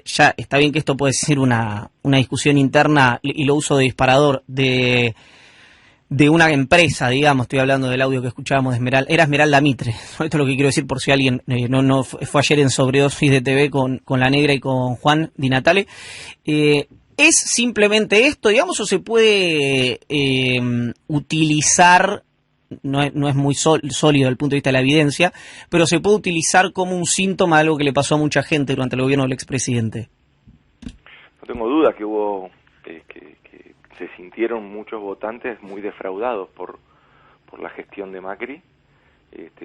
ya está bien que esto puede ser una discusión interna y lo uso de disparador de una empresa, digamos, estoy hablando del audio que escuchábamos de Esmeralda, era Esmeralda Mitre, esto es lo que quiero decir por si alguien no fue ayer en Sobredosis de TV con La Negra y con Juan Di Natale. ¿Es simplemente esto, digamos, o se puede utilizar, no es muy sólido desde el punto de vista de la evidencia, pero se puede utilizar como un síntoma de algo que le pasó a mucha gente durante el gobierno del expresidente? No tengo duda que hubo, que se sintieron muchos votantes muy defraudados por la gestión de Macri,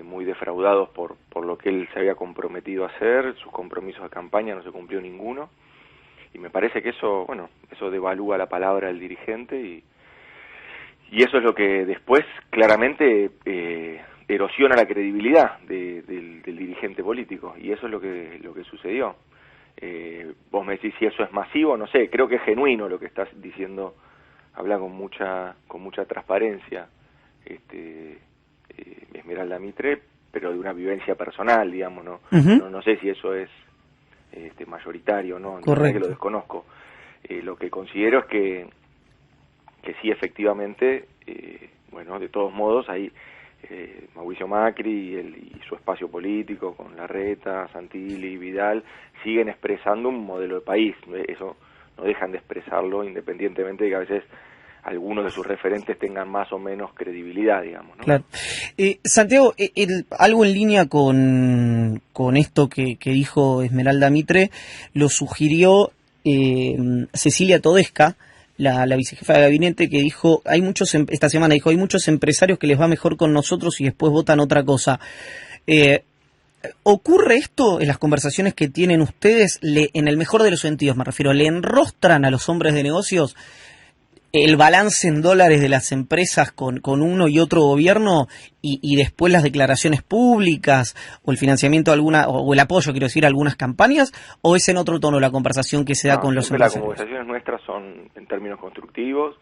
muy defraudados por lo que él se había comprometido a hacer, sus compromisos de campaña no se cumplió ninguno, y me parece que eso devalúa la palabra del dirigente y eso es lo que después claramente erosiona la credibilidad del dirigente político, y eso es lo que sucedió. Vos me decís si eso es masivo, no sé, creo que es genuino lo que estás diciendo, habla con mucha transparencia Esmeralda Mitre, pero de una vivencia personal, digamos, ¿no? Uh-huh. No sé si eso es mayoritario, ¿no? Correcto. Que lo desconozco. Lo que considero es que sí, efectivamente, de todos modos, hay Mauricio Macri y su espacio político, con Larreta, Santilli, Vidal, siguen expresando un modelo de país. Eso no dejan de expresarlo, independientemente de que a veces algunos de sus referentes tengan más o menos credibilidad, digamos, ¿no? Claro. Santiago, algo en línea con esto que dijo Esmeralda Mitre, lo sugirió Cecilia Todesca, la vicejefa de gabinete, que dijo, esta semana dijo, hay muchos empresarios que les va mejor con nosotros y después votan otra cosa. ¿Ocurre esto en las conversaciones que tienen ustedes? En el mejor de los sentidos, me refiero, ¿le enrostran a los hombres de negocios el balance en dólares de las empresas con uno y otro gobierno y después las declaraciones públicas o el financiamiento de o el apoyo, quiero decir, a algunas campañas, o es en otro tono la conversación que se da con los empresarios? Las conversaciones nuestras son en términos constructivos.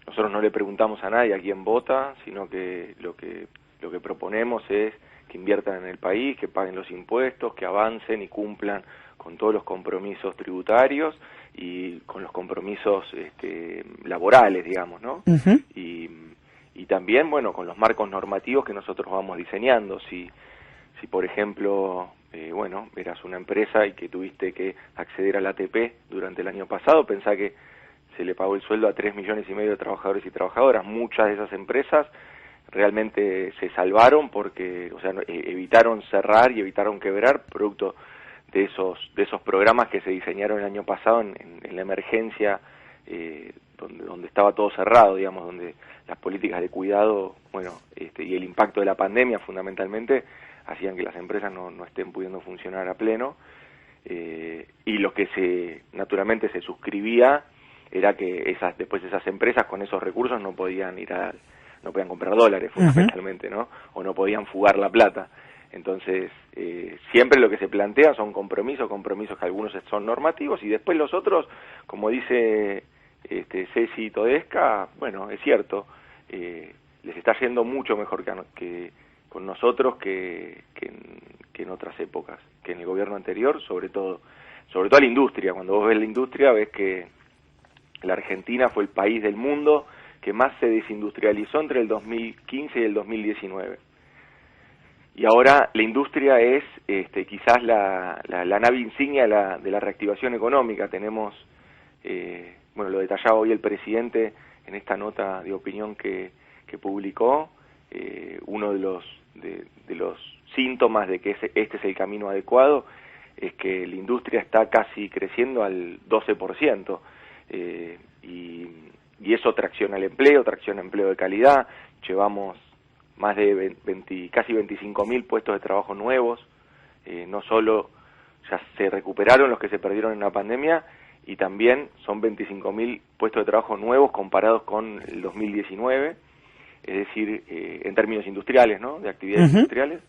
Nosotros no le preguntamos a nadie a quién vota, sino que lo que proponemos es que inviertan en el país, que paguen los impuestos, que avancen y cumplan con todos los compromisos tributarios y con los compromisos laborales, digamos, ¿no? Uh-huh. Y también, con los marcos normativos que nosotros vamos diseñando. Si por ejemplo, eras una empresa y que tuviste que acceder al ATP durante el año pasado, pensá que se le pagó el sueldo a 3,5 millones de trabajadores y trabajadoras. Muchas de esas empresas realmente se salvaron porque, evitaron cerrar y evitaron quebrar producto de esos programas que se diseñaron el año pasado en la emergencia, donde estaba todo cerrado, digamos, donde las políticas de cuidado, y el impacto de la pandemia fundamentalmente hacían que las empresas no estén pudiendo funcionar a pleno, y lo que naturalmente se suscribía era que después esas empresas con esos recursos no podían comprar dólares fundamentalmente, ¿no? O no podían fugar la plata. Entonces, siempre lo que se plantea son compromisos que algunos son normativos y después los otros, como dice Ceci Todesca, es cierto, les está yendo mucho mejor que con nosotros que en otras épocas, que en el gobierno anterior, sobre todo a la industria. Cuando vos ves la industria, ves que la Argentina fue el país del mundo que más se desindustrializó entre el 2015 y el 2019. Y ahora la industria es quizás la nave insignia de la reactivación económica. Tenemos, lo detallaba hoy el presidente en esta nota de opinión que publicó, uno de los síntomas de que este es el camino adecuado es que la industria está casi creciendo al 12%, y eso tracciona el empleo, tracciona empleo de calidad. Llevamos más de casi 25.000 puestos de trabajo nuevos, no solo ya se recuperaron los que se perdieron en la pandemia, y también son 25.000 puestos de trabajo nuevos comparados con el 2019, es decir, en términos industriales, ¿no?, de actividades industriales,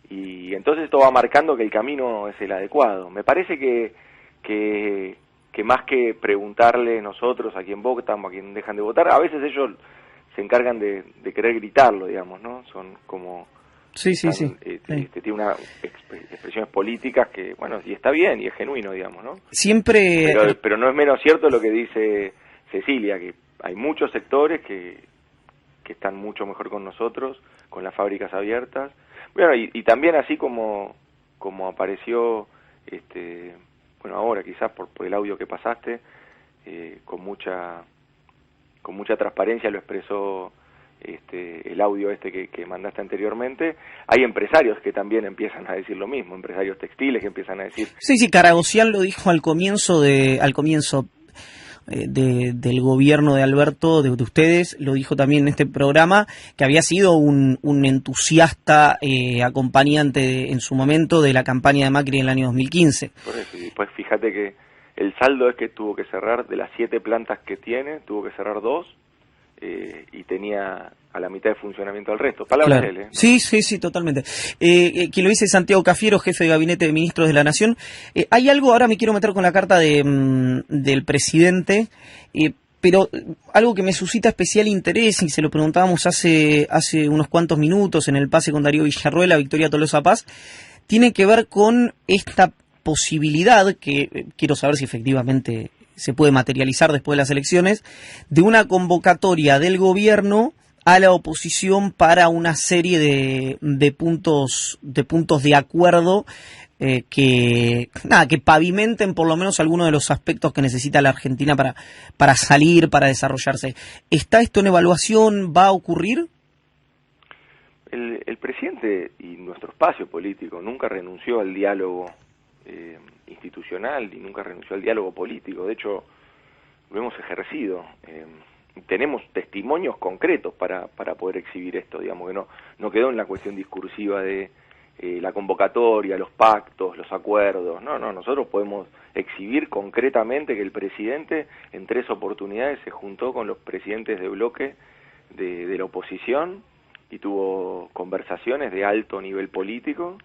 y entonces esto va marcando que el camino es el adecuado. Me parece que más que preguntarle nosotros a quién votan o a quién dejan de votar, a veces ellos se encargan de querer gritarlo, digamos, ¿no? Son como Sí, sí, sí. Tiene unas expresiones políticas que, bueno, y está bien y es genuino, digamos, ¿no? Siempre... Pero no es menos cierto lo que dice Cecilia, que hay muchos sectores que están mucho mejor con nosotros, con las fábricas abiertas. Bueno, y también así como apareció, bueno, ahora quizás por el audio que pasaste, con mucha transparencia lo expresó el audio que mandaste anteriormente. Hay empresarios que también empiezan a decir lo mismo, empresarios textiles que empiezan a decir... Sí, Karagozian lo dijo al comienzo del gobierno de Alberto, de ustedes, lo dijo también en este programa, que había sido un entusiasta acompañante en su momento de la campaña de Macri en el año 2015. Por eso, y después fíjate que el saldo es que tuvo que cerrar, de las 7 plantas que tiene, tuvo que cerrar 2, y tenía a la mitad de funcionamiento al resto. Palabras claro. de él, ¿eh? Sí, totalmente. Quien lo dice Santiago Cafiero, jefe de gabinete de ministros de la Nación. Hay algo, ahora me quiero meter con la carta del presidente, pero algo que me suscita especial interés, y se lo preguntábamos hace unos cuantos minutos en el pase con Darío Villarruel, Victoria Tolosa Paz, tiene que ver con esta posibilidad, que quiero saber si efectivamente se puede materializar después de las elecciones, de una convocatoria del gobierno a la oposición para una serie de puntos de acuerdo que pavimenten por lo menos algunos de los aspectos que necesita la Argentina para salir, para desarrollarse. ¿Está esto en evaluación? ¿Va a ocurrir? El presidente y nuestro espacio político nunca renunció al diálogo institucional y nunca renunció al diálogo político. De hecho, lo hemos ejercido. Tenemos testimonios concretos para poder exhibir esto, digamos, que no quedó en la cuestión discursiva de la convocatoria, los pactos, los acuerdos. No, nosotros podemos exhibir concretamente que el presidente en 3 oportunidades se juntó con los presidentes de bloque de la oposición y tuvo conversaciones de alto nivel político.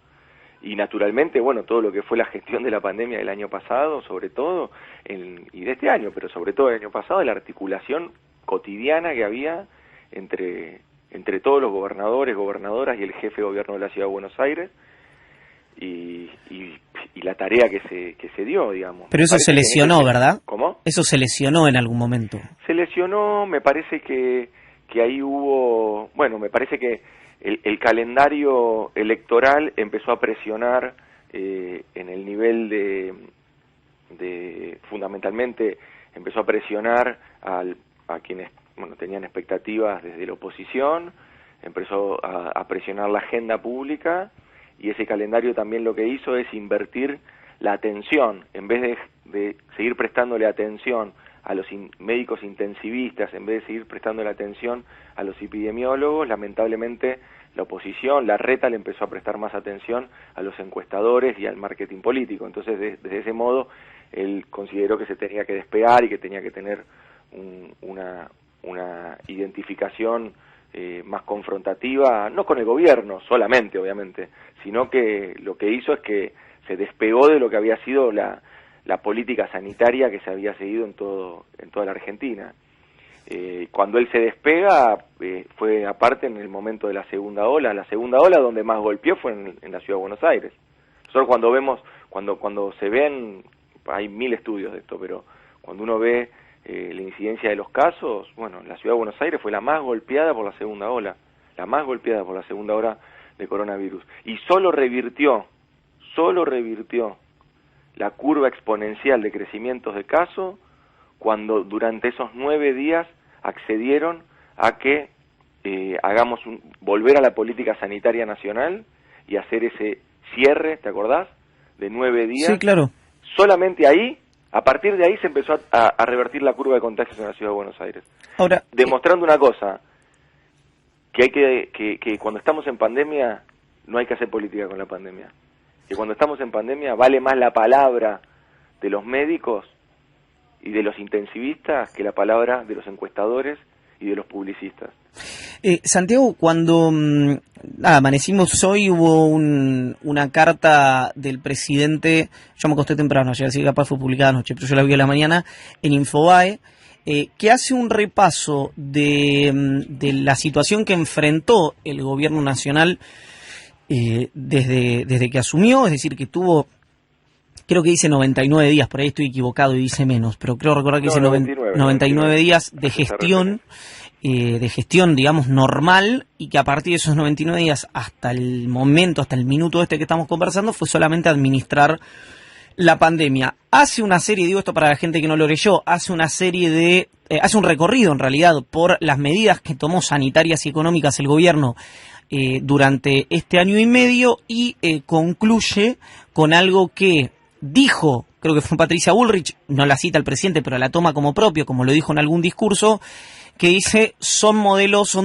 Y naturalmente, bueno, todo lo que fue la gestión de la pandemia del año pasado, sobre todo, y de este año, pero sobre todo el año pasado, la articulación cotidiana que había entre todos los gobernadores, gobernadoras y el jefe de gobierno de la Ciudad de Buenos Aires, y la tarea que se dio, digamos. Pero eso se lesionó, ¿verdad? ¿Cómo? Eso se lesionó en algún momento. Se lesionó, me parece que ahí hubo, bueno, me parece que el calendario electoral empezó a presionar en el nivel de fundamentalmente empezó a presionar a quienes, bueno, tenían expectativas desde la oposición, empezó a presionar la agenda pública, y ese calendario también lo que hizo es invertir la atención. En vez de seguir prestándole atención a los médicos intensivistas, en vez de seguir prestándole atención a los epidemiólogos, lamentablemente la oposición, la reta, le empezó a prestar más atención a los encuestadores y al marketing político. Entonces, desde ese modo, él consideró que se tenía que despegar y que tenía que tener una identificación más confrontativa, no con el gobierno solamente, obviamente, sino que lo que hizo es que se despegó de lo que había sido la política sanitaria que se había seguido en toda la Argentina. Cuando él se despega, fue aparte en el momento de la segunda ola donde más golpeó fue en la Ciudad de Buenos Aires. Nosotros cuando vemos, cuando se ven, hay 1000 estudios de esto, pero cuando uno ve la incidencia de los casos, bueno, la Ciudad de Buenos Aires fue la más golpeada por la segunda ola de coronavirus, y solo revirtió la curva exponencial de crecimientos de casos cuando durante esos 9 días accedieron a que volver a la política sanitaria nacional y hacer ese cierre, ¿te acordás? De 9 días. Sí, claro. Solamente ahí, a partir de ahí se empezó a revertir la curva de contagios en la Ciudad de Buenos Aires. Ahora, demostrando una cosa, que hay que cuando estamos en pandemia no hay que hacer política con la pandemia. Que cuando estamos en pandemia vale más la palabra de los médicos y de los intensivistas que la palabra de los encuestadores y de los publicistas. Santiago, cuando amanecimos hoy, hubo una carta del presidente, yo me acosté temprano ayer, así que capaz fue publicada anoche, pero yo la vi a la mañana en Infobae, que hace un repaso de la situación que enfrentó el gobierno nacional desde que asumió, es decir, que tuvo, creo que dice 99 días, por ahí estoy equivocado y dice menos, pero creo recordar que dice 99 días de gestión, digamos, normal, y que a partir de esos 99 días hasta el momento, hasta el minuto que estamos conversando, fue solamente administrar la pandemia. Hace una serie, digo esto para la gente que no lo leyó, hace un recorrido en realidad por las medidas que tomó sanitarias y económicas el gobierno durante este año y medio, y concluye con algo que dijo, creo que fue Patricia Bullrich, no la cita el presidente, pero la toma como propio, como lo dijo en algún discurso, que dice, son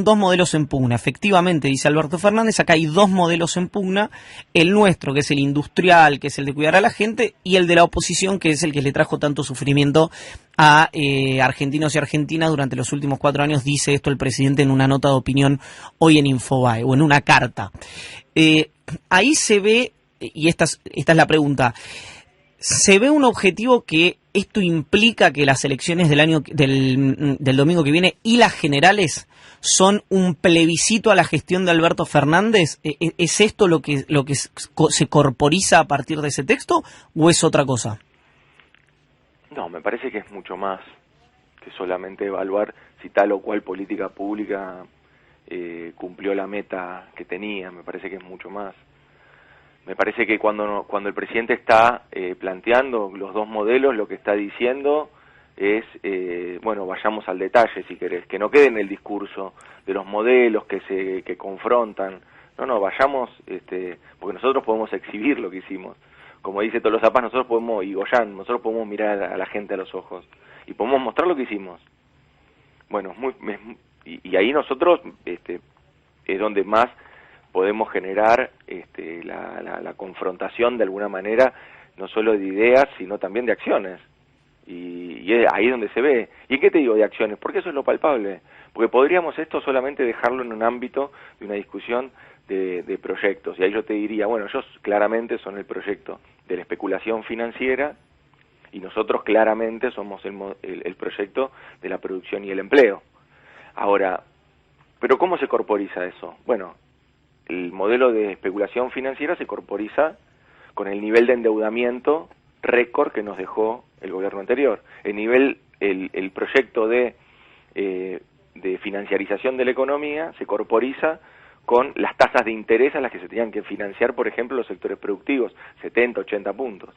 dos modelos en pugna. Efectivamente, dice Alberto Fernández, acá hay dos modelos en pugna, el nuestro, que es el industrial, que es el de cuidar a la gente, y el de la oposición, que es el que le trajo tanto sufrimiento a argentinos y argentinas durante los últimos 4 años, dice esto el presidente en una nota de opinión hoy en Infobae, o en una carta. Ahí se ve, y esta es la pregunta, ¿se ve un objetivo que esto implica que las elecciones del domingo que viene y las generales son un plebiscito a la gestión de Alberto Fernández? ¿Es esto lo que se corporiza a partir de ese texto o es otra cosa? No, me parece que es mucho más que solamente evaluar si tal o cual política pública cumplió la meta que tenía. Me parece que es mucho más. Me parece que cuando el presidente está planteando los dos modelos, lo que está diciendo es, bueno, vayamos al detalle si querés, que no quede en el discurso de los modelos que confrontan. No, vayamos, porque nosotros podemos exhibir lo que hicimos. Como dice Tolosa Paz, nosotros podemos, y Goyán, nosotros podemos mirar a la gente a los ojos y podemos mostrar lo que hicimos. Bueno, y ahí nosotros es donde más podemos generar la confrontación de alguna manera, no solo de ideas, sino también de acciones. Y es ahí donde se ve. ¿Y qué te digo de acciones? Porque eso es lo palpable. Porque podríamos esto solamente dejarlo en un ámbito de una discusión de proyectos. Y ahí yo te diría, bueno, ellos claramente son el proyecto de la especulación financiera y nosotros claramente somos el proyecto de la producción y el empleo. Ahora, ¿pero cómo se corporiza eso? Bueno, el modelo de especulación financiera se corporiza con el nivel de endeudamiento récord que nos dejó el gobierno anterior. El proyecto de financiarización de la economía se corporiza con las tasas de interés a las que se tenían que financiar, por ejemplo, los sectores productivos, 70, 80 puntos.